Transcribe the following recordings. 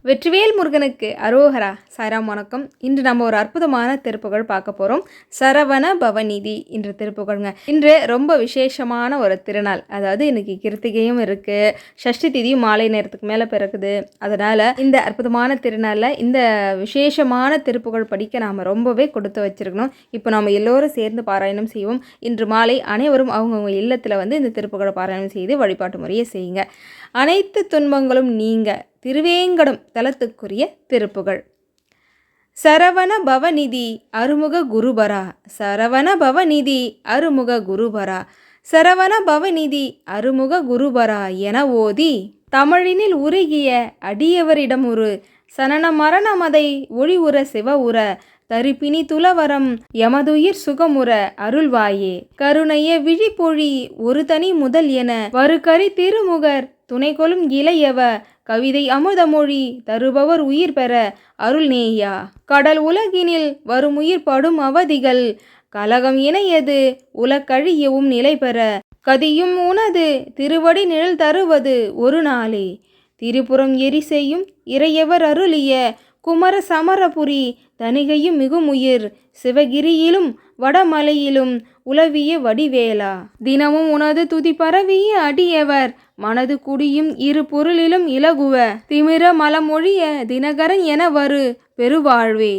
வெற்றிவேல் முருகனுக்கு அரோகரா. சாய்ராம் வணக்கம். இன்று நம்ம ஒரு அற்புதமான திருப்புகழ் பார்க்க போகிறோம். சரவண பவநிதி என்ற திருப்புகழ்ங்க. இன்று ரொம்ப விசேஷமான ஒரு திருநாள். அதாவது இன்னைக்கு கிருத்திகையும் இருக்குது, சஷ்டி திதியும் மாலை நேரத்துக்கு மேலே பிறக்குது. அதனால் இந்த அற்புதமான திருநாளில் இந்த விசேஷமான திருப்புகழ் படிக்க நாம் ரொம்பவே கொடுத்து வச்சுருக்கணும். இப்போ நாம் எல்லோரும் சேர்ந்து பாராயணம் செய்வோம். இன்று மாலை அனைவரும் அவங்கவுங்க இல்லத்தில் இந்த திருப்புகழை பாராயணம் செய்து வழிபாட்டு முறையை செய்யுங்க. அனைத்து துன்பங்களும் நீங்க திருவேங்கடம் தலத்துக்குரிய திருப்புகழ். சரவண பவநிதி அருமுக குருபரா, சரவண பவநிதி அருமுக குருபரா, சரவண பவநிதி அருமுக குருபரா என ஓதி தமிழினில் உருகிய அடியவரிடம் ஒரு சனன மரணமதை ஒளி உற சிவ உற தரிப்பினி துலவரம் எமதுயிர் சுகமுற அருள்வாயே. கருணைய விழிப்பொழி ஒரு தனி முதல் என வருகரி திருமுகர் துணை கொளும் இளையவ கவிதை அமுதமொழி தருபவர் உயிர் பெற அருள்நேயா. கடல் உலகினில் வரும் உயிர் படும் அவதிகள் கலகம் இணையது உலக்கழியவும் நிலை பெற கதியும் உனது திருவடி நிழல் தருவது ஒரு நாளே. திரிபுரம் எரி செய்யும் இறையவர் அருளிய குமர சமரபுரி தணிகையும் மிகுமுயிர் சிவகிரியிலும் வடமலையிலும் உலவிய வடிவேலா. தினமும் உனது துதி பரவிய அடியவர் மனது குடியும் இரு பொருளிலும் இலகுவ திமிர மலமொழிய தினகரன் என வரு பெருவாழ்வே.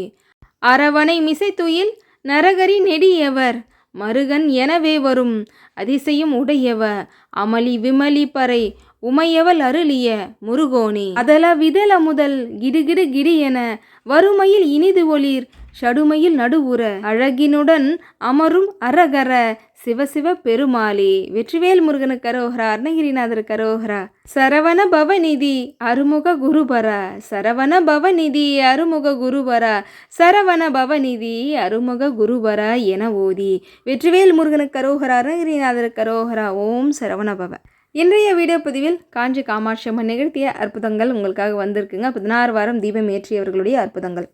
அரவணை மிசைத்துயில் நரகரி நெடியவர் மருகன் எனவே வரும் அதிசயம் உடையவ அமளி விமலி பறை உமையவள் அருளிய முருகோனே. அதல விதல முதல் கிடுகிடு கிடி என வறுமையில் இனிது ஒளிர் ஷடுமையில் நடுவுற அழகினுடன் அமரும் அரகர சிவசிவ பெருமாளே. வெற்றிவேல் முருகனுக்கு அரோகரா, அருணகிரிநாதருக்கு அரோகரா. சரவண பவநிதி அருமுக குருபரா, சரவண பவநிதி அருமுக குருபரா, சரவண பவநிதி அருமுக குருபரா என ஓதி வெற்றிவேல் முருகனுக்கு அரோகரா, அருணகிரிநாதருக்கு அரோகரா. ஓம் சரவண பவ. இன்றைய வீடியோ பதிவில் காஞ்சி காமாட்சி அம்மன் நிகழ்த்திய அற்புதங்கள் உங்களுக்காக வந்திருக்குங்க. 16 வாரம் தீபம் ஏற்றியவர்களுடைய அற்புதங்கள்.